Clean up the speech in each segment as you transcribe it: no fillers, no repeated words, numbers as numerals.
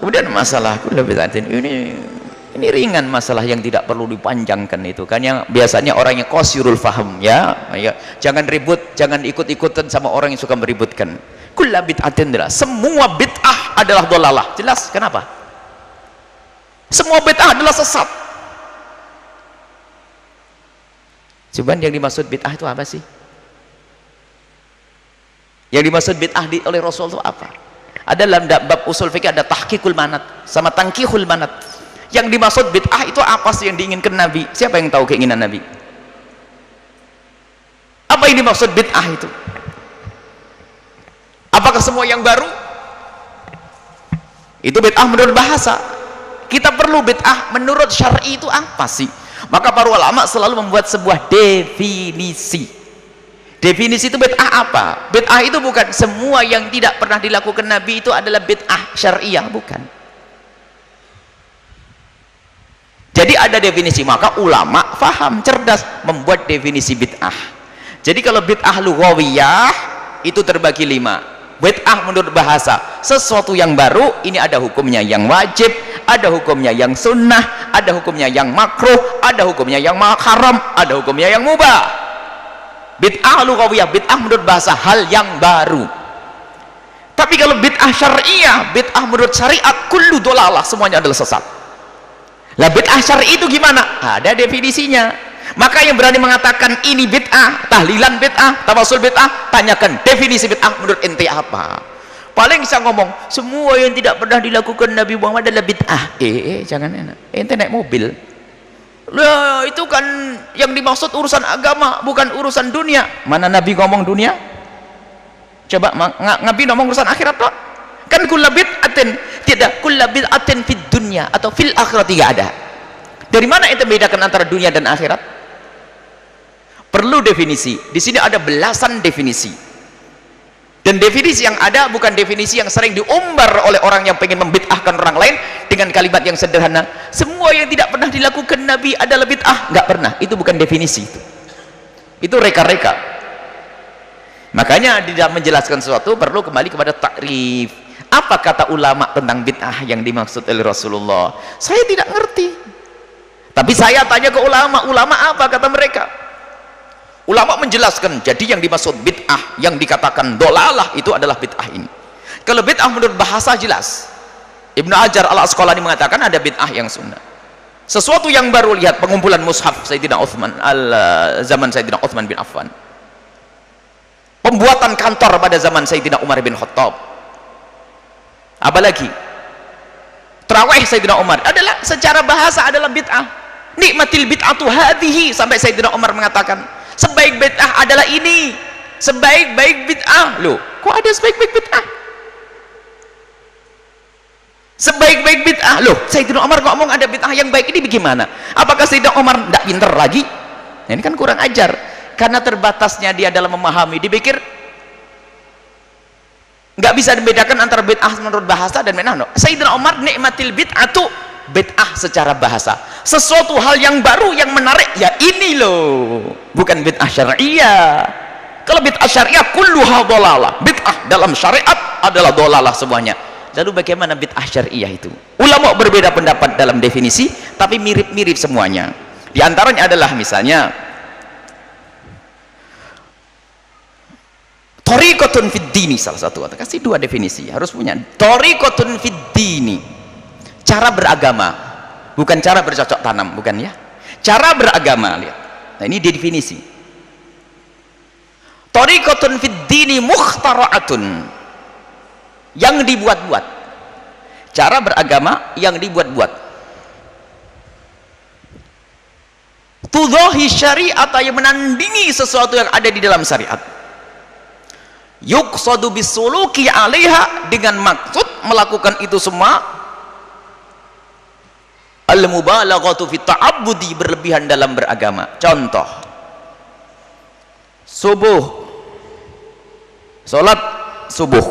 Kemudian masalah kullu bid'atin ini ringan, masalah yang tidak perlu dipanjangkan itu kan, yang biasanya orangnya qasirul faham ya, jangan ribut, jangan ikut-ikutan sama orang yang suka meributkan. Kullu bid'atin adalah semua bid'ah adalah dhalalah. Jelas kenapa? Semua bid'ah adalah sesat. Cuman yang dimaksud bid'ah itu apa sih? Yang dimaksud bid'ah oleh Rasul itu apa? Ada dalam bab usul fikih ada tahqiqul manat sama tangkihul manat. Yang dimaksud bid'ah itu apa sih yang diinginkan Nabi? Siapa yang tahu keinginan Nabi? Apa yang dimaksud bid'ah itu? Apakah semua yang baru? Itu bid'ah menurut bahasa. Kita perlu bid'ah menurut syar'i itu apa sih? Maka para ulama selalu membuat sebuah definisi. Definisi itu bid'ah apa? Bid'ah itu bukan semua yang tidak pernah dilakukan Nabi itu adalah bid'ah syariah, bukan. Jadi ada definisi, maka ulama faham, cerdas membuat definisi bid'ah. Jadi kalau bid'ah lughawiyah itu terbagi 5. Bid'ah menurut bahasa, sesuatu yang baru, ini ada hukumnya yang wajib, ada hukumnya yang sunnah, ada hukumnya yang makruh, ada hukumnya yang haram, ada hukumnya yang mubah. Bid'ah lughawiyah, bid'ah menurut bahasa, hal yang baru. Tapi kalau bid'ah syariah, bid'ah menurut syariat, kullu dhalalah, semuanya adalah sesat. Lah bid'ah syar'i itu gimana? Ada definisinya. Maka yang berani mengatakan ini bid'ah, tahlilan bid'ah, tawasul bid'ah, tanyakan definisi bid'ah menurut ente apa. Paling bisa ngomong semua yang tidak pernah dilakukan Nabi Muhammad adalah bid'ah. Jangan enak. Ente naik mobil. Lah itu kan yang dimaksud urusan agama, bukan urusan dunia. Mana Nabi ngomong dunia? Coba Nabi ngomong urusan akhirat toh? Kan kullu bid'atin, tidak kullu bid'atin fid dunya atau fil akhirat, tidak ada. Dari mana itu bedakan antara dunia dan akhirat? Perlu definisi. Di sini ada belasan definisi. Dan definisi yang ada bukan definisi yang sering diumbar oleh orang yang pengen membid'ahkan orang lain dengan kalimat yang sederhana. Semua yang tidak pernah dilakukan Nabi adalah bid'ah. Enggak pernah. Itu bukan definisi itu. Itu reka-reka. Makanya di dalam menjelaskan sesuatu perlu kembali kepada takrif. Apa kata ulama tentang bid'ah yang dimaksud oleh Rasulullah? Saya tidak ngerti. Tapi saya tanya ke ulama, ulama apa kata mereka? Ulama menjelaskan, jadi yang dimaksud bid'ah yang dikatakan dhalalah itu adalah bid'ah ini. Kalau bid'ah menurut bahasa jelas. Ibnu Hajar al-Asqalani mengatakan ada bid'ah yang sunnah. Sesuatu yang baru, lihat pengumpulan mushaf Sayyidina Utsman zaman Sayyidina Utsman bin Affan. Pembuatan kantor pada zaman Sayyidina Umar bin Khattab. Apalagi tarawih Sayyidina Umar adalah secara bahasa adalah bid'ah. Nikmatil bid'atu hadhihi, sampai Sayyidina Umar mengatakan sebaik bid'ah adalah ini, sebaik-baik bid'ah. Loh, kok ada sebaik-baik bid'ah? Sebaik-baik bid'ah. Loh, Sayyidina Umar ngomong ada bid'ah yang baik, ini bagaimana? Apakah Sayyidina Umar tidak pintar lagi? Nah, ini kan kurang ajar. Karena terbatasnya dia dalam memahami, dipikir nggak bisa membedakan antara bid'ah menurut bahasa dan bid'ah. Sayyidina Umar nikmatil bid'atu, bid'ah secara bahasa, sesuatu hal yang baru yang menarik, ya ini loh, bukan bid'ah syariah. Kalau bid'ah syariah kulluha dhalalah, bid'ah dalam syariat adalah dhalalah semuanya. Lalu bagaimana bid'ah syariah itu? Ulama berbeda pendapat dalam definisi, tapi mirip-mirip semuanya. Di antaranya adalah misalnya thariqatun fid dini, salah satu. Kasih dua definisi, harus punya. Thariqatun fid dini, cara beragama, bukan cara bercocok tanam, bukan ya. Cara beragama, lihat. Nah, ini definisi. Thariqatun fid dini mukhtara'atun, yang dibuat-buat. Cara beragama yang dibuat-buat. Tudhahi syariat, yang menandingi sesuatu yang ada di dalam syariat. Yuqsadu bisuluki 'alaiha, dengan maksud melakukan itu semua. Al-mubalaghatu fi ta'abbudi, berlebihan dalam beragama. Contoh, subuh, salat subuh,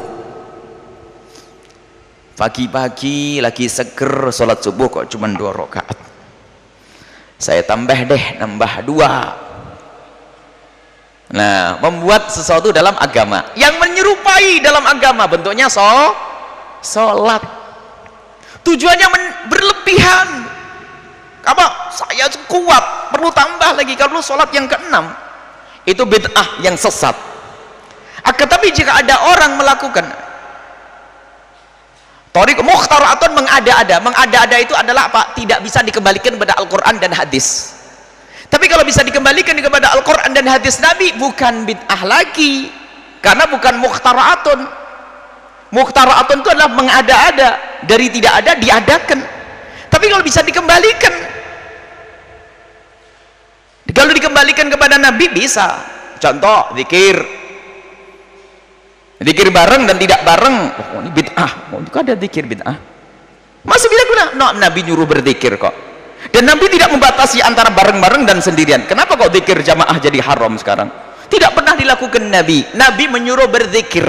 pagi-pagi lagi seger, salat subuh kok cuma 2 rakaat, saya tambah deh, nambah 2. Nah, membuat sesuatu dalam agama yang menyerupai dalam agama, bentuknya sholat. tujuannya berlebihan. Apa? Saya kuat, perlu tambah lagi kalau sholat yang keenam. Itu bid'ah yang sesat. Tetapi jika ada orang melakukan thariq mukhtara'atun, mengada-ada itu adalah apa? Tidak bisa dikembalikan kepada Al-Quran dan hadis. Tapi kalau bisa dikembalikan kepada Al-Quran dan hadis Nabi, bukan bid'ah lagi, karena bukan mukhtara'atun. Mukhtara'atun itu adalah mengada-ada, dari tidak ada diadakan. Tapi kalau bisa dikembalikan, kalau dikembalikan kepada Nabi bisa. Contoh zikir bareng dan tidak bareng, oh ini bid'ah. Oh, itu ada zikir bid'ah, masih bisa guna. No, Nabi nyuruh berzikir kok, dan Nabi tidak membatasi antara bareng-bareng dan sendirian. Kenapa kok zikir jamaah jadi haram sekarang? Tidak pernah dilakukan Nabi. Nabi menyuruh berzikir,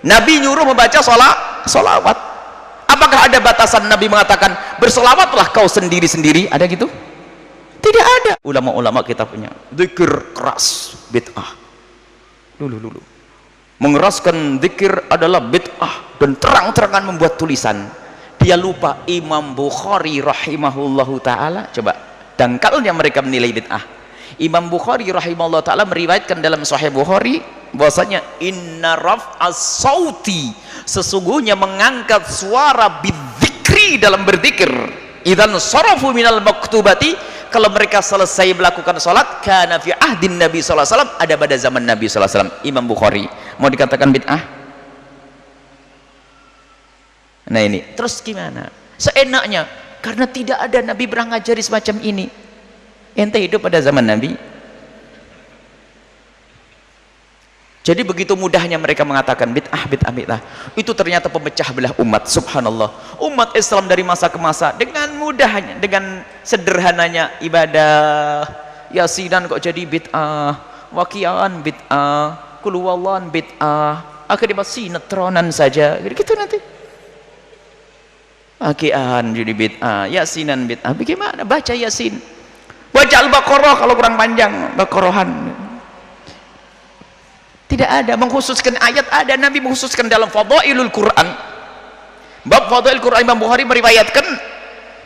Nabi nyuruh membaca sholawat. Apakah ada batasan Nabi mengatakan bersolawatlah kau sendiri-sendiri? Ada gitu? Tidak ada. Ulama-ulama kita punya zikir keras bid'ah. Dulu mengeraskan zikir adalah bid'ah, dan terang-terangan membuat tulisan. Dia lupa Imam Bukhari rahimahullahu ta'ala, coba dangkalnya mereka menilai bid'ah. Imam Bukhari rahimahullahu ta'ala meriwayatkan dalam Sahih Bukhari bahwasanya inna raf'as sauti, sesungguhnya mengangkat suara bidzikri, dalam berzikir, idzan sarafu minal maktubati, kalau mereka selesai melakukan sholat, kana fi ahdin Nabi sallallahu alaihi wasallam, ada pada zaman Nabi sallallahu alaihi wasallam. Imam Bukhari mau dikatakan bid'ah? Nah ini terus gimana? Seenaknya, karena tidak ada Nabi pernah ngajari semacam ini. Ente hidup pada zaman Nabi. Jadi begitu mudahnya mereka mengatakan bid'ah. Itu ternyata pemecah belah umat. Subhanallah, umat Islam dari masa ke masa dengan mudahnya, dengan sederhananya ibadah yasinan kok jadi bid'ah, waqi'an bid'ah, qul huwallahu bid'ah, akhirnya sinetronan saja gitu nanti. Waqi'an jadi bid'ah, yasinan bid'ah. Bagaimana baca yasin? Baca Al-Baqarah kalau kurang panjang, Baqarahan. Tidak ada mengkhususkan ayat. Ada Nabi mengkhususkan dalam Fadailul Quran, bab Fadail Quran. Imam Bukhari meriwayatkan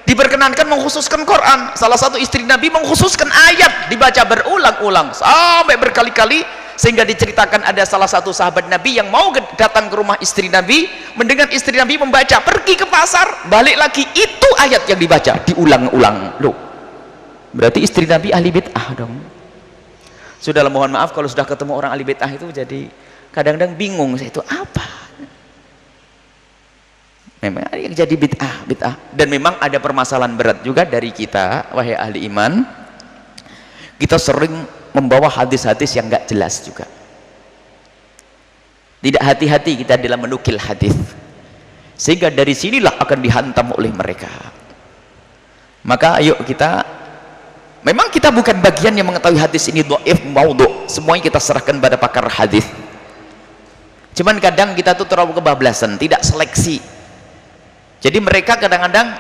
diperkenankan mengkhususkan Quran. Salah satu istri Nabi mengkhususkan ayat, dibaca berulang-ulang sampai berkali-kali, sehingga diceritakan ada salah satu sahabat Nabi yang mau datang ke rumah istri Nabi, mendengar istri Nabi membaca, pergi ke pasar, balik lagi, itu ayat yang dibaca diulang-ulang. Loh, berarti istri Nabi ahli bid'ah dong. Sudahlah, mohon maaf kalau sudah ketemu orang ahli bid'ah itu jadi kadang-kadang bingung, saya itu apa? Memang ada yang jadi bid'ah. Dan memang ada permasalahan berat juga dari kita, wahai ahli iman. Kita sering membawa hadis-hadis yang enggak jelas juga. Tidak hati-hati kita dalam menukil hadis, sehingga dari sinilah akan dihantam oleh mereka. Maka ayo kita, memang kita bukan bagian yang mengetahui hadis ini dhaif, maudhu, semuanya kita serahkan pada pakar hadis. Cuman kadang kita tuh terlalu kebablasan, tidak seleksi. Jadi mereka kadang-kadang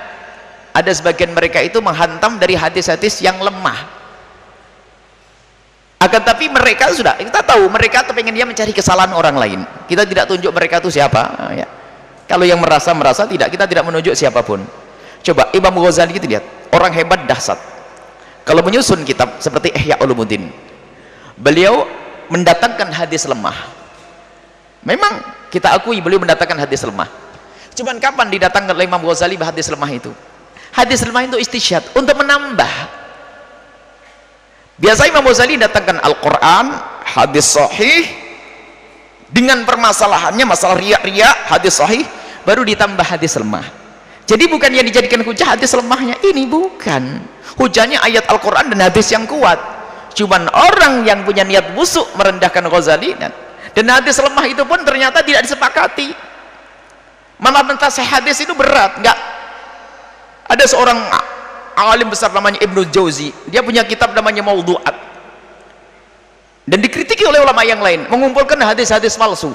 ada sebagian mereka itu menghantam dari hadis-hadis yang lemah. Akan tapi mereka sudah, kita tahu mereka tuh pengen dia mencari kesalahan orang lain. Kita tidak tunjuk mereka itu siapa, ya. Kalau yang merasa tidak, kita tidak menunjuk siapapun. Coba Imam Ghazali kita lihat, orang hebat dahsyat. Kalau menyusun kitab seperti Ihya Ulumuddin, beliau mendatangkan hadis lemah. Memang kita akui beliau mendatangkan hadis lemah. Cuman kapan didatangkan oleh Imam Ghazali hadis lemah itu? Hadis lemah itu istisyad untuk menambah. Biasa Imam Ghazali datangkan Al-Quran, hadis sahih, dengan permasalahannya masalah riya, hadis sahih, baru ditambah hadis lemah. Jadi bukan yang dijadikan hujah hadis lemahnya ini, bukan. Hujahnya ayat Al-Quran dan hadis yang kuat. Cuman orang yang punya niat busuk merendahkan Ghazali, dan hadis lemah itu pun ternyata tidak disepakati. Malah mentasih hadis itu berat. Enggak. Ada seorang alim besar namanya Ibnu Jauzi, dia punya kitab namanya Maudhu'at, dan dikritiki oleh ulama yang lain, mengumpulkan hadis-hadis palsu.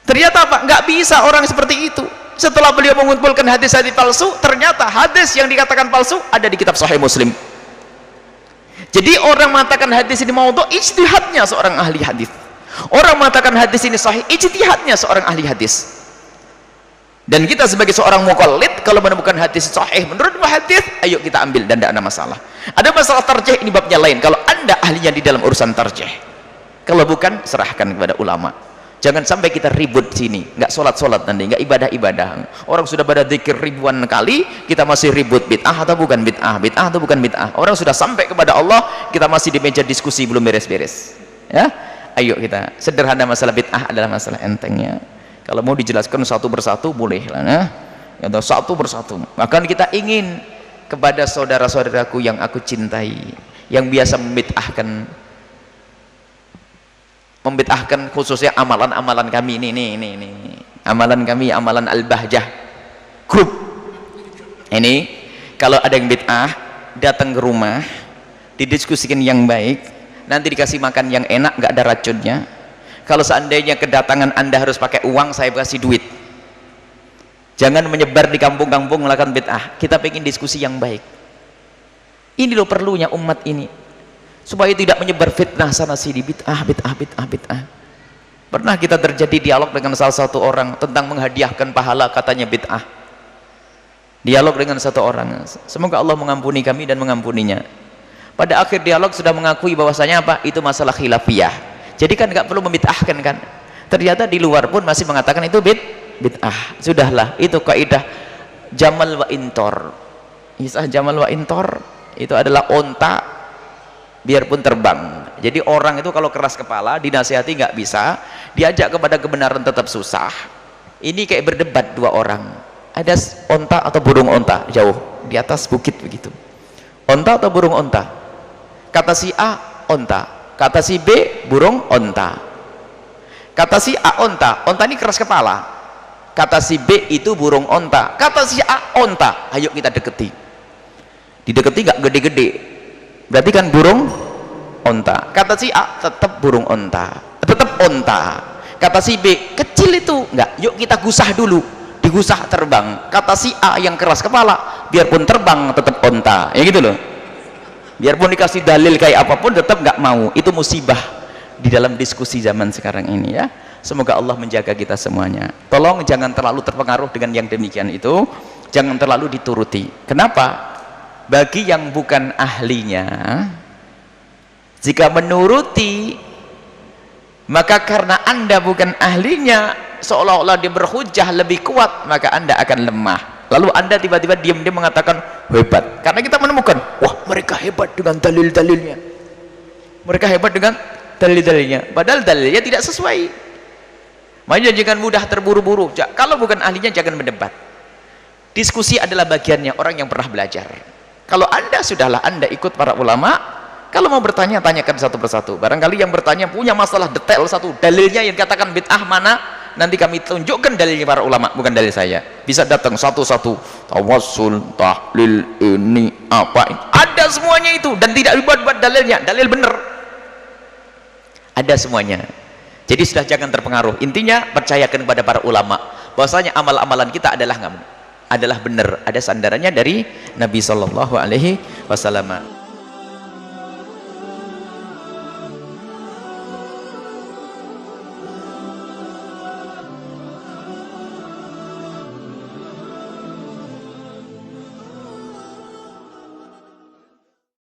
Ternyata apa? Enggak bisa orang seperti itu. Setelah beliau mengumpulkan hadis-hadis palsu, ternyata hadis yang dikatakan palsu ada di kitab Sahih Muslim. Jadi orang mengatakan hadis ini maudhu', ijtihadnya seorang ahli hadis. Orang mengatakan hadis ini sahih, ijtihadnya seorang ahli hadis. Dan kita sebagai seorang muqallid kalau menemukan hadis sahih menurut hadis, ayo kita ambil dan tidak ada masalah. Ada masalah tarjih, ini babnya lain. Kalau anda ahlinya di dalam urusan tarjih, kalau bukan serahkan kepada ulama. Jangan sampai kita ribut sini, nggak sholat nanti, nggak ibadah. Orang sudah pada dzikir ribuan kali, kita masih ribut bid'ah atau bukan bid'ah, bid'ah atau bukan bid'ah. Orang sudah sampai kepada Allah, kita masih di meja diskusi belum beres-beres. Ya, ayo kita sederhana, masalah bid'ah adalah masalah entengnya. Kalau mau dijelaskan satu persatu boleh lah, ya, satu persatu. Bahkan kita ingin kepada saudara-saudaraku yang aku cintai, yang biasa membid'ahkan khususnya amalan-amalan kami ini, amalan kami, amalan Al-Bahjah grup ini. Kalau ada yang bid'ah, datang ke rumah, didiskusikan yang baik, nanti dikasih makan yang enak, nggak ada racunnya. Kalau seandainya kedatangan anda harus pakai uang, saya kasih duit. Jangan menyebar di kampung-kampung melakukan bid'ah. Kita pengen diskusi yang baik. Ini loh perlunya umat ini, supaya tidak menyebar fitnah sana sini, bid'ah. Pernah kita terjadi dialog dengan salah satu orang tentang menghadiahkan pahala, katanya bid'ah. Dialog dengan satu orang, semoga Allah mengampuni kami dan mengampuninya. Pada akhir dialog sudah mengakui bahwasanya apa? Itu masalah khilafiyah. Jadi kan nggak perlu membid'ahkan kan. Ternyata di luar pun masih mengatakan itu bid'ah. Sudahlah, itu kaidah Jamal wa Intor. Isah Jamal wa Intor itu adalah onta biarpun terbang. Jadi orang itu kalau keras kepala dinasihati nggak bisa, diajak kepada kebenaran tetap susah. Ini kayak berdebat dua orang, ada onta atau burung onta jauh di atas bukit begitu. Onta atau burung onta? Kata si A onta, kata si B burung onta. Kata si A onta ini keras kepala. Kata si B itu burung onta. Kata si A onta, ayo kita deketi. Dideketi nggak gede-gede, berarti kan burung onta. Kata si A tetap burung onta, tetap onta. Kata si B kecil itu nggak, yuk kita gusah dulu. Digusah terbang. Kata si A yang keras kepala, biarpun terbang tetap onta, ya gitu loh. Biarpun dikasih dalil kayak apapun tetap nggak mau. Itu musibah di dalam diskusi zaman sekarang ini ya. Semoga Allah menjaga kita semuanya. Tolong jangan terlalu terpengaruh dengan yang demikian itu, jangan terlalu dituruti. Kenapa? Bagi yang bukan ahlinya, jika menuruti, maka karena anda bukan ahlinya, seolah-olah dia berhujjah lebih kuat, maka anda akan lemah. Lalu anda tiba-tiba diam-diam mengatakan hebat, karena kita menemukan, wah mereka hebat dengan dalil-dalilnya, mereka hebat dengan dalil-dalilnya, padahal dalilnya tidak sesuai. Makanya jangan mudah terburu-buru. Kalau bukan ahlinya jangan mendebat. Diskusi adalah bagiannya orang yang pernah belajar. Kalau anda sudahlah, anda ikut para ulama. Kalau mau bertanya, tanyakan satu persatu. Barangkali yang bertanya punya masalah detail satu, dalilnya yang katakan bid'ah mana, nanti kami tunjukkan dalilnya para ulama, bukan dalil saya. Bisa datang satu-satu, tawassul, tahlil, ini apa ini, ada semuanya itu, dan tidak dibuat-buat dalilnya, dalil bener, ada semuanya. Jadi sudah jangan terpengaruh. Intinya percayakan kepada para ulama bahwasanya amal-amalan kita adalah benar, ada sandarannya dari Nabi Shallallahu Alaihi Wasallam.